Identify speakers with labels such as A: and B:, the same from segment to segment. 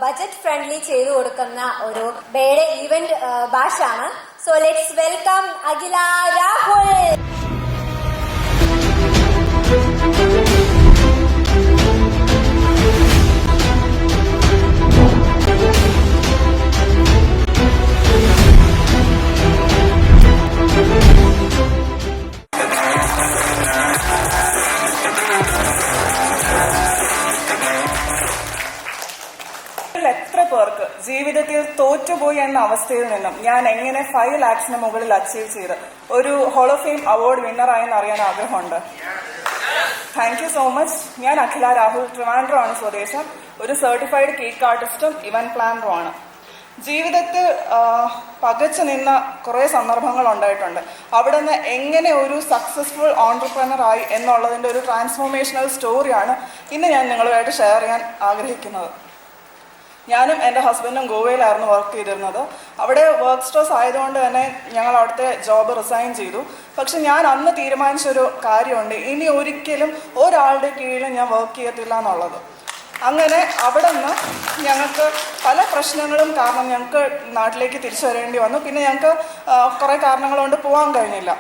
A: Budget friendly ചെയ്തു കൊടുക്കുന്ന ഒരു ബേഡെ ഈവന്റ് ബാഷാണ്. സോ ലെറ്റ്സ് വെൽക്കം അഖില രാഹുൽ.
B: എത്ര പേർക്ക് ജീവിതത്തിൽ തോറ്റുപോയി എന്ന അവസ്ഥയിൽ നിന്നും ഞാൻ എങ്ങനെ 5 lakhs മുകളിൽ അച്ചീവ് ചെയ്ത് ഒരു ഹോൾ ഓഫ് ഫെയിം അവാർഡ് വിന്നറായെന്ന് അറിയാൻ ആഗ്രഹമുണ്ട്. Thank you so much. ഞാൻ അഖില രാഹുൽ, ട്രിവാൻഡ്രം ആണ് സ്വദേശം. ഒരു സർട്ടിഫൈഡ് കേക്ക് ആർട്ടിസ്റ്റും ഇവന്റ് പ്ലാനറും ആണ്. ജീവിതത്തിൽ പകച്ചു നിന്ന കുറേ സന്ദർഭങ്ങൾ ഉണ്ടായിട്ടുണ്ട്. അവിടെ നിന്ന് എങ്ങനെ ഒരു സക്സസ്ഫുൾ ഓൺട്രപ്രനർ ആയി എന്നുള്ളതിൻ്റെ ഒരു ട്രാൻസ്ഫോർമേഷണൽ സ്റ്റോറിയാണ് ഇന്ന് ഞാൻ നിങ്ങളുമായിട്ട് ഷെയർ ചെയ്യാൻ ആഗ്രഹിക്കുന്നത്. ഞാനും എൻ്റെ ഹസ്ബൻഡും ഗോവയിലായിരുന്നു വർക്ക് ചെയ്തിരുന്നത്. അവിടെ വർക്ക് സ്ട്രെസ് ആയതുകൊണ്ട് തന്നെ ഞങ്ങൾ അവിടുത്തെ ജോബ് റിസൈൻ ചെയ്തു. പക്ഷെ ഞാൻ അന്ന് തീരുമാനിച്ചൊരു കാര്യമുണ്ട്, ഇനി ഒരിക്കലും ഒരാളുടെ കീഴിൽ ഞാൻ വർക്ക് ചെയ്യത്തില്ല എന്നുള്ളത്. അങ്ങനെ അവിടെ നിന്ന് ഞങ്ങൾക്ക് പല പ്രശ്നങ്ങളും കാരണം ഞങ്ങൾക്ക് നാട്ടിലേക്ക് തിരിച്ചു വരേണ്ടി വന്നു. പിന്നെ ഞങ്ങൾക്ക് കുറേ കാരണങ്ങൾ കൊണ്ട് പോകാൻ കഴിഞ്ഞില്ല.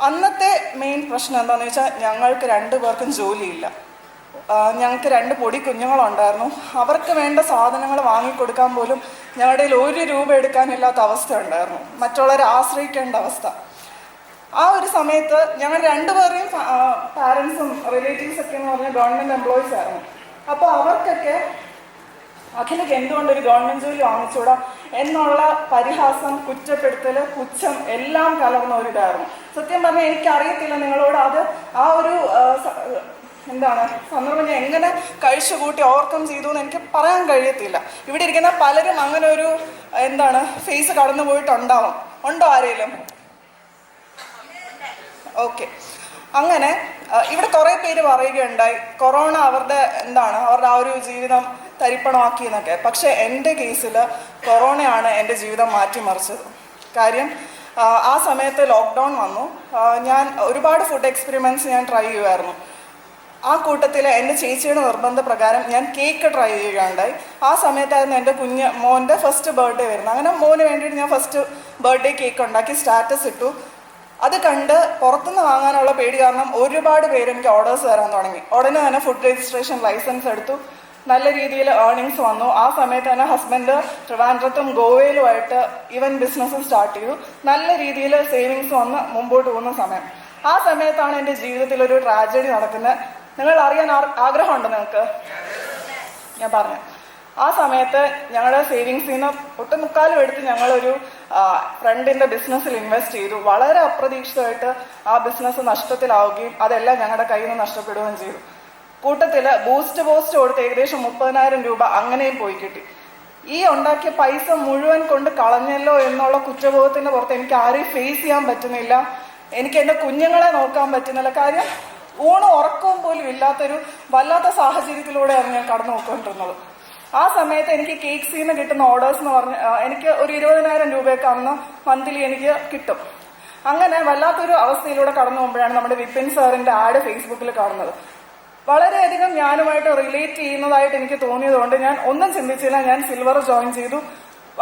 B: അന്നത്തെ മെയിൻ പ്രശ്നം എന്താണെന്ന് വെച്ചാൽ ഞങ്ങൾക്ക് 2 പേർക്കും ജോലിയില്ല. ഞങ്ങൾക്ക് 2 പൊടി കുഞ്ഞുങ്ങളുണ്ടായിരുന്നു. അവർക്ക് വേണ്ട സാധനങ്ങൾ വാങ്ങിക്കൊടുക്കാൻ പോലും ഞങ്ങളുടെ കയ്യിൽ 1 രൂപ എടുക്കാനില്ലാത്ത അവസ്ഥ ഉണ്ടായിരുന്നു. മറ്റുള്ളവരെ ആശ്രയിക്കേണ്ട അവസ്ഥ. ആ ഒരു സമയത്ത് ഞങ്ങൾ 2 പേരെയും പാരൻസും റിലേറ്റീവ്സൊക്കെ എന്ന് പറഞ്ഞാൽ ഗവൺമെൻറ് എംപ്ലോയീസ് ആയിരുന്നു. അപ്പോൾ അവർക്കൊക്കെ അഖിലക്ക് എന്തുകൊണ്ടൊരു ഗവൺമെൻറ് ജോലി വാങ്ങിച്ചൂടാ എന്നുള്ള പരിഹാസം, കുറ്റപ്പെടുത്തൽ, പുച്ഛം എല്ലാം കലർന്ന ഒരിതായിരുന്നു. സത്യം പറഞ്ഞാൽ എനിക്കറിയത്തില്ല നിങ്ങളോട് അത് ആ ഒരു സന്ദർഭം ഞാൻ എങ്ങനെ കഴിച്ചുകൂട്ടി ഓവർകം ചെയ്തു എന്ന് എനിക്ക് പറയാൻ കഴിയത്തില്ല. ഇവിടെ ഇരിക്കുന്ന പലരും അങ്ങനെ ഒരു ഫേസ് കടന്നു പോയിട്ടുണ്ടാവും. ഉണ്ടോ ആരെങ്കിലും? ഓക്കെ. അങ്ങനെ ഇവിടെ കുറേ പേര് പറയുകയുണ്ടായി കൊറോണ അവരുടെ അവരുടെ ആ ഒരു ജീവിതം തരിപ്പണമാക്കി എന്നൊക്കെ. പക്ഷെ എൻ്റെ കേസിൽ കൊറോണയാണ് എൻ്റെ ജീവിതം മാറ്റിമറിച്ചത്. കാര്യം ആ സമയത്ത് ലോക്ക്ഡൗൺ വന്നു. ഞാൻ ഒരുപാട് ഫുഡ് എക്സ്പെരിമെൻറ്റ്സ് ഞാൻ ട്രൈ ചെയ്യുമായിരുന്നു. ആ കൂട്ടത്തിൽ എൻ്റെ ചേച്ചിയുടെ നിർബന്ധപ്രകാരം ഞാൻ കേക്ക് ട്രൈ ചെയ്യുകയുണ്ടായി. ആ സമയത്തായിരുന്നു എൻ്റെ മോൻ്റെ ഫസ്റ്റ് ബർത്ത്ഡേ വരുന്നത്. അങ്ങനെ മോന് വേണ്ടിയിട്ട് ഞാൻ ഫസ്റ്റ് ബർത്ത്ഡേ കേക്ക് ഉണ്ടാക്കി സ്റ്റാറ്റസ് ഇട്ടു. അത് കണ്ട് പുറത്തുനിന്ന് വാങ്ങാനുള്ള പേടി കാരണം ഒരുപാട് പേര് എനിക്ക് ഓർഡേഴ്സ് തരാൻ തുടങ്ങി. ഉടനെ തന്നെ ഫുഡ് രജിസ്ട്രേഷൻ ലൈസൻസ് എടുത്തു. നല്ല രീതിയിൽ ഏർണിങ്സ് വന്നു. ആ സമയത്ത് തന്നെ ഹസ്ബൻഡ് ട്രിവാൻഡ്രത്തും ഗോവയിലുമായിട്ട് ഇവന്റ് ബിസിനസ് സ്റ്റാർട്ട് ചെയ്തു. നല്ല രീതിയിൽ സേവിങ്സ് വന്ന് മുമ്പോട്ട് പോകുന്ന സമയം. ആ സമയത്താണ് എൻ്റെ ജീവിതത്തിൽ ഒരു ട്രാജഡി നടക്കുന്നത്. നിങ്ങൾ അറിയാൻ ആഗ്രഹമുണ്ടോ നിങ്ങൾക്ക്? ഞാൻ പറഞ്ഞു. ആ സമയത്ത് ഞങ്ങളുടെ സേവിങ്സിൽ നിന്ന് 1/4 എടുത്ത് ഞങ്ങളൊരു ഫ്രണ്ടിൻ്റെ ബിസിനസ്സിൽ ഇൻവെസ്റ്റ് ചെയ്തു. വളരെ അപ്രതീക്ഷിതമായിട്ട് ആ ബിസിനസ് നഷ്ടത്തിലാവുകയും അതെല്ലാം ഞങ്ങളുടെ കയ്യിൽ നിന്ന് നഷ്ടപ്പെടുകയും ചെയ്തു. കൂട്ടത്തിൽ ബൂസ്റ്റ് കൊടുത്ത് ഏകദേശം 30,000 രൂപ അങ്ങനെയും പോയി കിട്ടി. ഈ ഉണ്ടാക്കിയ പൈസ മുഴുവൻ കൊണ്ട് കളഞ്ഞല്ലോ എന്നുള്ള കുറ്റബോധത്തിൻ്റെ പുറത്ത് എനിക്ക് ആരെയും ഫേസ് ചെയ്യാൻ പറ്റുന്നില്ല. എനിക്ക് എൻ്റെ കുഞ്ഞുങ്ങളെ നോക്കാൻ പറ്റുന്നില്ല. കാര്യം ഊണും ഉറക്കവും പോലും ഇല്ലാത്തൊരു വല്ലാത്ത സാഹചര്യത്തിലൂടെയാണ് ഞാൻ കടന്നു പോയിക്കൊണ്ടിരുന്നത്. ആ സമയത്ത് എനിക്ക് കേക്ക്സിൽ നിന്ന് കിട്ടുന്ന ഓർഡേഴ്സ് എന്ന് പറഞ്ഞ് എനിക്ക് ഒരു 20,000 രൂപയൊക്കെ അന്ന് മന്ത്ലി എനിക്ക് കിട്ടും. അങ്ങനെ വല്ലാത്തൊരു അവസ്ഥയിലൂടെ കടന്നു പോകുമ്പോഴാണ് നമ്മുടെ വിപിൻ സാറിൻ്റെ ആഡ് ഫേസ്ബുക്കിൽ കാണുന്നത്. വളരെയധികം ഞാനുമായിട്ട് റിലേറ്റ് ചെയ്യുന്നതായിട്ട് എനിക്ക് തോന്നിയതുകൊണ്ട് ഞാൻ ഒന്നും ചിന്തിച്ചില്ല. ഞാൻ സിൽവർ ജോയിൻ ചെയ്തു.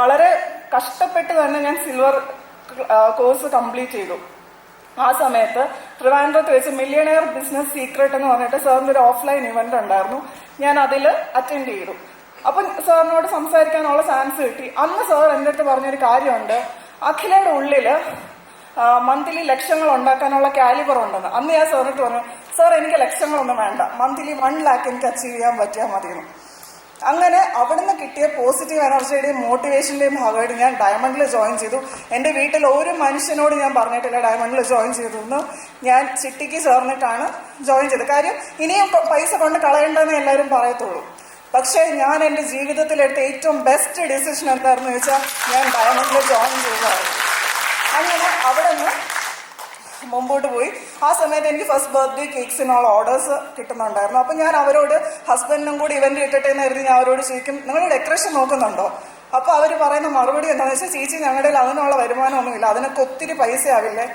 B: വളരെ കഷ്ടപ്പെട്ട് തന്നെ ഞാൻ സിൽവർ കോഴ്സ് കംപ്ലീറ്റ് ചെയ്തു. ആ സമയത്ത് ട്രിവാൻഡ്രത്ത് വെച്ച് മില്യണയർ ബിസിനസ് സീക്രട്ട് എന്ന് പറഞ്ഞിട്ട് സാറിൻ്റെ ഒരു ഓഫ്ലൈൻ ഇവന്റ് ഉണ്ടായിരുന്നു. ഞാൻ അതിൽ അറ്റൻഡ് ചെയ്തു. അപ്പം സാറിനോട് സംസാരിക്കാനുള്ള ചാൻസ് കിട്ടി. അന്ന് സാർ എൻ്റെ അടുത്ത് പറഞ്ഞൊരു കാര്യമുണ്ട്, അഖിലയുടെ ഉള്ളിൽ മന്ത്ലി ലക്ഷങ്ങൾ ഉണ്ടാക്കാനുള്ള കാലിബർ ഉണ്ടെന്ന്. അന്ന് ഞാൻ സാറിനോട് പറഞ്ഞു, സാർ എനിക്ക് ലക്ഷങ്ങളൊന്നും വേണ്ട, മന്ത്ലി 1 lakh എനിക്ക് അച്ചീവ് ചെയ്യാൻ പറ്റിയാൽ മതിയെന്ന്. അങ്ങനെ അവിടുന്ന് കിട്ടിയ പോസിറ്റീവ് എനർജിയുടെയും മോട്ടിവേഷന്റെയും ഭാഗമായിട്ട് ഞാൻ ഡയമണ്ടിൽ ജോയിൻ ചെയ്തു. എൻ്റെ വീട്ടിൽ ഒരു മനുഷ്യനോട് ഞാൻ പറഞ്ഞിട്ടില്ല ഡയമണ്ടിൽ ജോയിൻ ചെയ്തു എന്ന്. ഞാൻ ചിട്ടിക്ക് ചേർന്നിട്ടാണ് ജോയിൻ ചെയ്തത്. കാര്യം ഇനിയും പൈസ കൊണ്ട് കളയണ്ടെന്ന് എല്ലാവരും പറയത്തുള്ളൂ. പക്ഷേ ഞാൻ എൻ്റെ ജീവിതത്തിലെടുത്ത ഏറ്റവും ബെസ്റ്റ് ഡിസിഷൻ എന്തായിരുന്നു വെച്ചാൽ ഞാൻ ഡയമണ്ടിൽ ജോയിൻ ചെയ്തതായിരുന്നു. അങ്ങനെ അവിടെ നിന്ന് മുമ്പോട്ട് പോയി. ആ സമയത്ത് എനിക്ക് ഫസ്റ്റ് ബർത്ത്ഡേ കേക്ക്സിനുള്ള ഓർഡേഴ്സ് കിട്ടുന്നുണ്ടായിരുന്നു. അപ്പം ഞാൻ അവരോട് ഹസ്ബൻഡിനും കൂടി ഇവന്റ് ഇട്ടിട്ട് എന്ന് കരുതി ഞാൻ അവരോട് ചോദിക്കും, നിങ്ങൾ ഡെക്കറേഷൻ നോക്കുന്നുണ്ടോ? അപ്പോൾ അവർ പറയുന്ന മറുപടി എന്താണെന്ന് വെച്ചാൽ, ചേച്ചി ഞങ്ങളുടെ അതിനുള്ള വരുമാനമൊന്നുമില്ല, അതിനൊക്കെ ഒത്തിരി പൈസ ആവില്ലേ?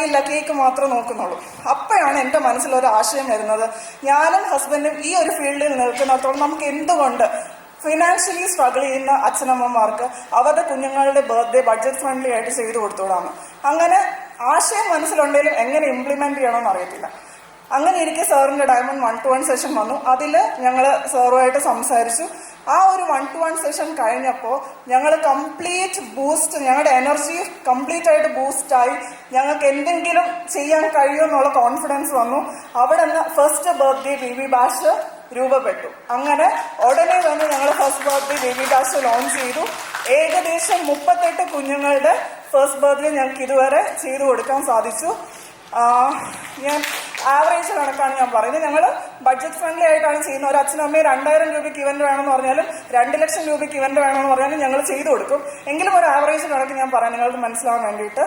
B: ഇല്ല, കേക്ക് മാത്രമേ നോക്കുന്നുള്ളൂ. അപ്പോഴാണ് എൻ്റെ മനസ്സിലൊരു ആശയം വരുന്നത്, ഞാനും ഹസ്ബൻഡും ഈ ഒരു ഫീൽഡിൽ നിൽക്കുന്നിടത്തോളം നമുക്ക് എന്തുകൊണ്ട് ഫിനാൻഷ്യലി സ്ട്രഗിൾ ചെയ്യുന്ന അച്ഛനമ്മമാർക്ക് അവരുടെ കുഞ്ഞുങ്ങളുടെ ബർത്ത്ഡേ ബഡ്ജറ്റ് ഫ്രണ്ട്ലി ആയിട്ട് ചെയ്തു കൊടുത്തോളാണ്. അങ്ങനെ ആശയം മനസ്സിലുണ്ടെങ്കിലും എങ്ങനെ ഇംപ്ലിമെന്റ് ചെയ്യണമെന്ന് അറിയത്തില്ല. അങ്ങനെ ഇരിക്കെ സാറിന്റെ ഡയമണ്ട് 1-to-1 സെഷൻ വന്നു. അതിൽ ഞങ്ങൾ സാറുമായിട്ട് സംസാരിച്ചു. ആ ഒരു 1-to-1 സെഷൻ കഴിഞ്ഞപ്പോൾ ഞങ്ങൾ കംപ്ലീറ്റ് ബൂസ്റ്റ്, ഞങ്ങളുടെ എനർജി കംപ്ലീറ്റ് ആയിട്ട് ബൂസ്റ്റായി. ഞങ്ങൾക്ക് എന്തെങ്കിലും ചെയ്യാൻ കഴിയുമെന്നുള്ള കോൺഫിഡൻസ് വന്നു. അവിടെ നിന്ന് ഫസ്റ്റ് ബർത്ത്ഡേ ബേബി ബാഷ് രൂപപ്പെട്ടു. അങ്ങനെ ഉടനെ തന്നെ ഞങ്ങൾ first birthday baby bash launch ചെയ്തു. ഏകദേശം 38 കുഞ്ഞുങ്ങളുടെ ഫസ്റ്റ് ബർത്ത്ഡേ ഞങ്ങൾക്ക് ഇതുവരെ ചെയ്തു കൊടുക്കാൻ സാധിച്ചു. ഞാൻ ആവറേജ് കണക്കാണ് ഞാൻ പറയുന്നത്. ഞങ്ങൾ ബഡ്ജറ്റ് ഫ്രണ്ട്ലി ആയിട്ടാണ് ചെയ്യുന്നത്. ഒരു അച്ഛനും അമ്മയും 2000 രൂപയ്ക്ക് ഇവന്റ് വേണമെന്ന് പറഞ്ഞാലും 2 ലക്ഷം രൂപയ്ക്ക് ഇവന്റ് വേണമെന്ന് പറഞ്ഞാലും ഞങ്ങൾ ചെയ്തു കൊടുക്കും. എങ്കിലും ഒരു ആവറേജ് കണക്ക് ഞാൻ പറയാം നിങ്ങൾക്ക് മനസ്സിലാവാൻ വേണ്ടിയിട്ട്.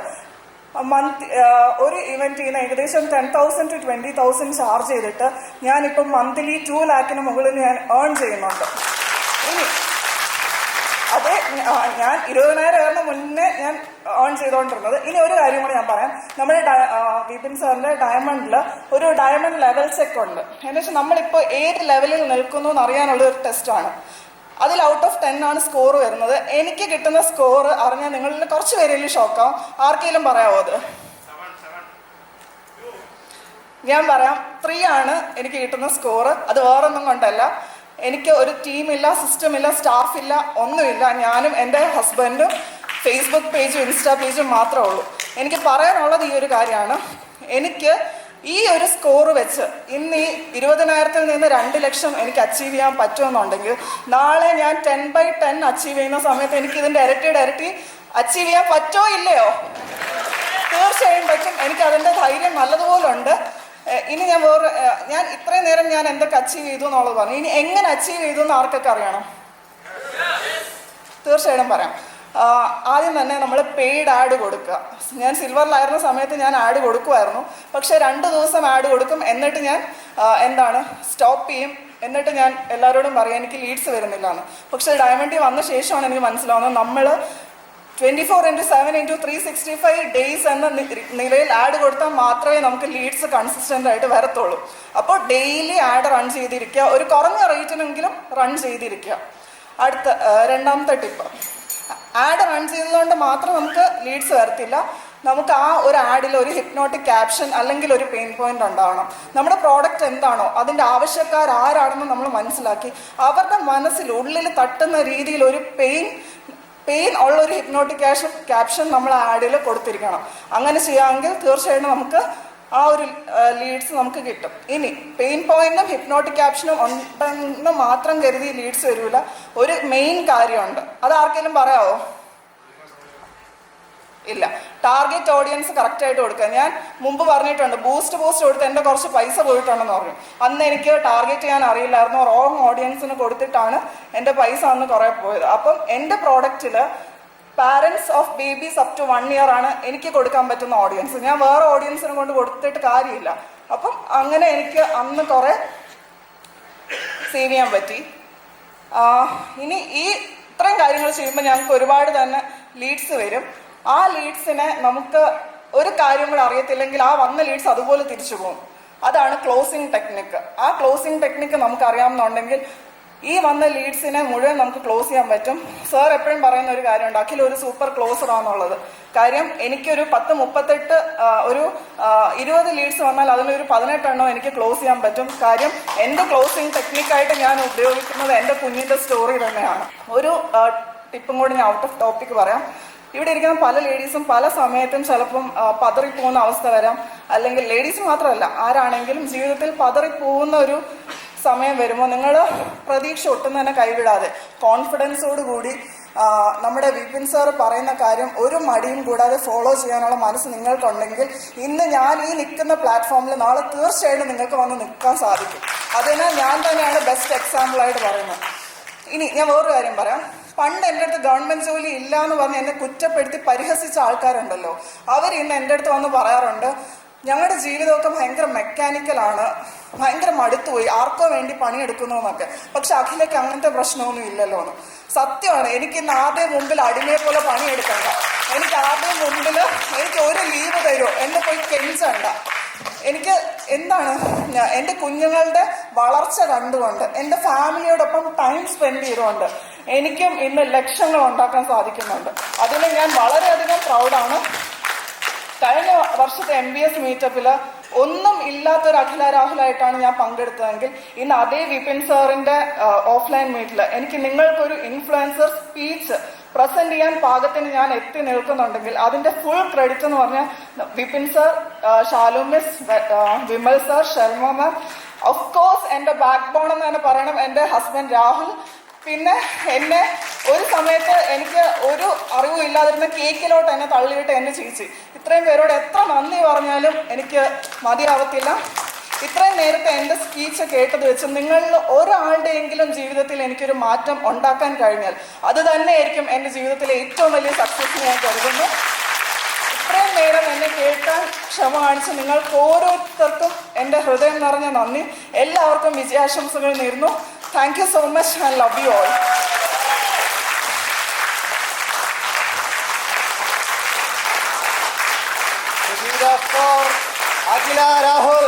B: ഒരു ഇവന്റ് ചെയ്യുന്ന ഏകദേശം 10,000 to 20,000 ചാർജ് ചെയ്തിട്ട് ഞാനിപ്പം മന്ത്ലി 2 lakhന് മുകളിൽ ഞാൻ ഏൺ ചെയ്യുന്നുണ്ട്. ഇനി അതെ, ഞാൻ 20,000 മുന്നേ ഞാൻ ഏൺ ചെയ്തുകൊണ്ടിരുന്നത്. ഇനി ഒരു കാര്യം കൂടെ ഞാൻ പറയാം. നമ്മുടെ വിപിൻ സാറിന്റെ ഡയമണ്ടിൽ ഒരു ഡയമണ്ട് ലെവൽ ചെക്ക് ഉണ്ട്. എന്നുവെച്ചാൽ നമ്മളിപ്പോൾ ഏത് ലെവലിൽ നിൽക്കുന്നു എന്ന് അറിയാനുള്ള ഒരു ടെസ്റ്റാണ്. അതിൽ ഔട്ട് ഓഫ് 10 ആണ് സ്കോർ വരുന്നത്. എനിക്ക് കിട്ടുന്ന സ്കോർ അറിഞ്ഞാൽ നിങ്ങളിൽ കുറച്ച് പേരെങ്കിലും ഷോക്കാവും. ആർക്കെങ്കിലും പറയാമോ അത്? ഞാൻ പറയാം, 3 ആണ് എനിക്ക് കിട്ടുന്ന സ്കോർ. അത് വേറൊന്നും കൊണ്ടല്ല, എനിക്ക് ഒരു ടീമില്ല, സിസ്റ്റമില്ല, സ്റ്റാഫില്ല, ഒന്നുമില്ല. ഞാനും എൻ്റെ ഹസ്ബൻഡും ഫേസ്ബുക്ക് പേജും ഇൻസ്റ്റാ പേജും മാത്രമേ ഉള്ളൂ. എനിക്ക് പറയാനുള്ളത് ഈ ഒരു കാര്യമാണ്. എനിക്ക് ഈ ഒരു സ്കോർ വെച്ച് ഇന്ന് ഈ 20,000-ൽ നിന്ന് 2 ലക്ഷം എനിക്ക് അച്ചീവ് ചെയ്യാൻ പറ്റുമെന്നുണ്ടെങ്കിൽ നാളെ ഞാൻ 10/10 അച്ചീവ് ചെയ്യുന്ന സമയത്ത് എനിക്ക് ഇതിൻ്റെ ഇരട്ടി അച്ചീവ് ചെയ്യാൻ പറ്റോ ഇല്ലയോ? തീർച്ചയായും പറ്റും. എനിക്ക് അതിൻ്റെ ധൈര്യം നല്ലതുപോലെ ഉണ്ട്. ഇനി ഞാൻ ഇത്രയും നേരം ഞാൻ എന്തൊക്കെ അച്ചീവ് ചെയ്തു എന്നുള്ളത് പറഞ്ഞു. ഇനി എങ്ങനെ അച്ചീവ് ചെയ്തു എന്ന് ആർക്കൊക്കെ അറിയണം? തീർച്ചയായിട്ടും പറയാം. ആദ്യം തന്നെ നമ്മൾ പെയ്ഡ് ആഡ് കൊടുക്കുക. ഞാൻ സിൽവറിലായിരുന്ന സമയത്ത് ഞാൻ ആഡ് കൊടുക്കുമായിരുന്നു. പക്ഷേ 2 ദിവസം ആഡ് കൊടുക്കും, എന്നിട്ട് ഞാൻ സ്റ്റോപ്പ് ചെയ്യും. എന്നിട്ട് ഞാൻ എല്ലാവരോടും പറയും എനിക്ക് ലീഡ്സ് വരുന്നില്ല എന്ന്. പക്ഷേ ഡയമണ്ടിൽ വന്ന ശേഷമാണ് എനിക്ക് മനസ്സിലാവുന്നത് നമ്മൾ 24/7/365 ഡേയ്സ് എന്ന നിലയിൽ ആഡ് കൊടുത്താൽ മാത്രമേ നമുക്ക് ലീഡ്സ് കൺസിസ്റ്റൻ്റ് ആയിട്ട് വരത്തുള്ളൂ. അപ്പോൾ ഡെയിലി ആഡ് റൺ ചെയ്തിരിക്കുക, ഒരു കുറഞ്ഞ റേറ്റിനെങ്കിലും റൺ ചെയ്തിരിക്കുക. അടുത്ത രണ്ടാമത്തെ ടിപ്പ്, ആഡ് റൺ ചെയ്തതുകൊണ്ട് മാത്രം നമുക്ക് ലീഡ്സ് വരത്തില്ല. നമുക്ക് ആ ഒരു ആഡിൽ ഒരു ഹിപ്നോട്ടിക് ക്യാപ്ഷൻ അല്ലെങ്കിൽ ഒരു പെയിൻ പോയിന്റ് ഉണ്ടാവണം. നമ്മുടെ പ്രോഡക്റ്റ് എന്താണോ അതിൻ്റെ ആവശ്യക്കാർ ആരാണെന്ന് നമ്മൾ മനസ്സിലാക്കി അവരുടെ മനസ്സിൽ ഉള്ളിൽ തട്ടുന്ന രീതിയിൽ ഒരു പെയിൻ ഉള്ള ഒരു ഹിപ്നോട്ടിക് ക്യാപ്ഷൻ നമ്മൾ ആഡിൽ കൊടുത്തിരിക്കണം. അങ്ങനെ ചെയ്യാമെങ്കിൽ തീർച്ചയായിട്ടും നമുക്ക് ആ ഒരു ലീഡ്സ് നമുക്ക് കിട്ടും. ഇനി പെയിൻ പോയിന്റും ഹിപ്നോട്ടിക് ക്യാപ്ഷനും ഉണ്ടെന്ന് മാത്രം കരുതി ലീഡ്സ് വരില്ല. ഒരു മെയിൻ കാര്യമുണ്ട്, അത് ആർക്കെങ്കിലും പറയാമോ? ഇല്ല. ടാർഗറ്റ് ഓഡിയൻസ് കറക്റ്റ് ആയിട്ട് കൊടുക്കുക. ഞാൻ മുമ്പ് പറഞ്ഞിട്ടുണ്ട്, ബൂസ്റ്റ് കൊടുത്ത് എൻ്റെ കുറച്ച് പൈസ പോയിട്ടുണ്ടെന്ന് പറഞ്ഞു. അന്ന് എനിക്ക് ടാർഗറ്റ് ചെയ്യാൻ അറിയില്ലായിരുന്നു. റോങ് ഓഡിയൻസിന് കൊടുത്തിട്ടാണ് എൻ്റെ പൈസ അന്ന് കുറേ പോയത്. അപ്പം എൻ്റെ പ്രോഡക്റ്റിൽ parents of babies up to 1 year ആണ് എനിക്ക് കൊടുക്കാൻ പറ്റുന്ന ഓഡിയൻസ്. ഞാൻ വേറെ ഓഡിയൻസിനെ കൊണ്ട് കൊടുത്തിട്ട് കാര്യമില്ല. അപ്പം അങ്ങനെ എനിക്ക് അന്ന് കുറേ സേവ് ചെയ്യാൻ പറ്റി. ഇനി ഈ ഇത്രയും കാര്യങ്ങൾ ചെയ്യുമ്പോൾ ഞങ്ങൾക്ക് ഒരുപാട് തന്നെ ലീഡ്സ് വരും. ആ ലീഡ്സിനെ നമുക്ക് ഒരു കാര്യം കൂടെ അറിയത്തില്ലെങ്കിൽ ആ വന്ന ലീഡ്സ് അതുപോലെ തിരിച്ചു പോകും. അതാണ് ക്ലോസിംഗ് ടെക്നിക്ക്. ആ ക്ലോസിംഗ് ടെക്നിക്ക് നമുക്ക് അറിയാമെന്നുണ്ടെങ്കിൽ ഈ വന്ന ലീഡ്സിനെ മുഴുവൻ നമുക്ക് ക്ലോസ് ചെയ്യാൻ പറ്റും. സാർ എപ്പോഴും പറയുന്ന ഒരു കാര്യമുണ്ട്, അഖിൽ ഒരു സൂപ്പർ ക്ലോസറാണെന്നുള്ളത്. കാര്യം എനിക്കൊരു 10-38 ഒരു 20 ലീഡ്സ് വന്നാൽ അതിലൊരു 18 എണ്ണം എനിക്ക് ക്ലോസ് ചെയ്യാൻ പറ്റും. കാര്യം എൻ്റെ ക്ലോസിംഗ് ടെക്നിക്കായിട്ട് ഞാൻ ഉപയോഗിക്കുന്നത് എൻ്റെ കുഞ്ഞിൻ്റെ സ്റ്റോറി തന്നെയാണ്. ഒരു ടിപ്പും കൂടി ഞാൻ ഔട്ട് ഓഫ് ടോപ്പിക് പറയാം. ഇവിടെ ഇരിക്കുന്ന പല ലേഡീസും പല സമയത്തും ചിലപ്പം പതറിപ്പോകുന്ന അവസ്ഥ വരാം. അല്ലെങ്കിൽ ലേഡീസ് മാത്രമല്ല, ആരാണെങ്കിലും ജീവിതത്തിൽ പതറിപ്പോകുന്ന ഒരു സമയം വരുമ്പോൾ നിങ്ങൾ പ്രതീക്ഷ ഒട്ടും തന്നെ കൈവിടാതെ കോൺഫിഡൻസോട് കൂടി നമ്മുടെ വിപിൻ സാർ പറയുന്ന കാര്യം ഒരു മടിയും കൂടാതെ ഫോളോ ചെയ്യാനുള്ള മനസ്സ് നിങ്ങൾക്കുണ്ടെങ്കിൽ ഇന്ന് ഞാൻ ഈ നിൽക്കുന്ന പ്ലാറ്റ്ഫോമിൽ നാളെ തീർച്ചയായിട്ടും നിങ്ങൾക്ക് വന്ന് നിൽക്കാൻ സാധിക്കും. അതിന് ഞാൻ തന്നെയാണ് ബെസ്റ്റ് എക്സാമ്പിളായിട്ട് പറയുന്നത്. ഇനി ഞാൻ വേറൊരു കാര്യം പറയാം. പണ്ട് എൻ്റെ അടുത്ത് ഗവൺമെൻറ് ജോലി ഇല്ല എന്ന് പറഞ്ഞ് എന്നെ കുറ്റപ്പെടുത്തി പരിഹസിച്ച ആൾക്കാരുണ്ടല്ലോ, അവർ ഇന്ന് എൻ്റെ അടുത്ത് വന്ന് പറയാറുണ്ട് ഞങ്ങളുടെ ജീവിതമൊക്കെ ഭയങ്കര മെക്കാനിക്കലാണ്, ഭയങ്കര മടുത്തുപോയി, ആർക്കോ വേണ്ടി പണിയെടുക്കുന്നു എന്നൊക്കെ. പക്ഷെ അഖിലേക്ക് അങ്ങനത്തെ പ്രശ്നമൊന്നും ഇല്ലല്ലോ എന്ന്. സത്യമാണ്, എനിക്ക് ഇന്ന് ആരുടെയും മുമ്പിൽ അടിമയെ പോലെ പണിയെടുക്കണ്ട. എനിക്ക് ആരുടെയും മുമ്പിൽ എനിക്ക് ഒരു ലീവ് തരുമോ, എന്നെ പോയി കെഞ്ചണ്ട. എനിക്ക് എന്താണ് എൻ്റെ കുഞ്ഞുങ്ങളുടെ വളർച്ച കണ്ടുകൊണ്ട് എൻ്റെ ഫാമിലിയോടൊപ്പം ടൈം സ്പെൻഡ് ചെയ്തുകൊണ്ട് എനിക്കും ഇന്ന് ലക്ഷങ്ങൾ ഉണ്ടാക്കാൻ സാധിക്കുന്നുണ്ട്. അതിന് ഞാൻ വളരെയധികം പ്രൗഡാണ്. കഴിഞ്ഞ വർഷത്തെ MBS മീറ്റപ്പിൽ ഒന്നും ഇല്ലാത്തൊരു അഖില രാഹുലായിട്ടാണ് ഞാൻ പങ്കെടുത്തതെങ്കിൽ ഇന്ന് അതേ വിപിൻ സാറിന്റെ ഓഫ്ലൈൻ മീറ്റിൽ എനിക്ക് നിങ്ങൾക്കൊരു ഇൻഫ്ലുവൻസർ സ്പീച്ച് പ്രസന്റ് ചെയ്യാൻ പാകത്തിന് ഞാൻ എത്തി നിൽക്കുന്നുണ്ടെങ്കിൽ അതിന്റെ ഫുൾ ക്രെഡിറ്റ് എന്ന് പറഞ്ഞാൽ Vipin sir, Shalu miss, Vimal sir, Sharma ma'am, of course എന്റെ ബാക്ക് ബോൺ എന്ന് തന്നെ പറയണം എന്റെ ഹസ്ബൻഡ് രാഹുൽ. പിന്നെ എന്നെ ഒരു സമയത്ത് എനിക്ക് ഒരു അറിവും ഇല്ലാതിരുന്ന കേക്കിലോട്ട് എന്നെ തള്ളിയിട്ട് എന്നെ ചേച്ചി. ഇത്രയും പേരോട് എത്ര നന്ദി പറഞ്ഞാലും എനിക്ക് മതിയാവത്തില്ല. ഇത്രയും നേരത്തെ എൻ്റെ സ്പീച്ച് കേട്ടത് വെച്ച് നിങ്ങളിൽ ഒരാളുടെയെങ്കിലും ജീവിതത്തിൽ എനിക്കൊരു മാറ്റം ഉണ്ടാക്കാൻ കഴിഞ്ഞാൽ അത് തന്നെയായിരിക്കും എൻ്റെ ജീവിതത്തിലെ ഏറ്റവും വലിയ സക്സസ് ഞാൻ കരുതുന്നു. ഇത്രയും നേരം എന്നെ കേൾക്കാൻ ക്ഷമ കാണിച്ച് നിങ്ങൾക്ക് ഓരോരുത്തർക്കും എൻ്റെ ഹൃദയം നിറഞ്ഞ നന്ദി. എല്ലാവർക്കും വിജയാശംസകൾ നേരുന്നു. Thank you so much and love you all.
C: For Akhila Rahul.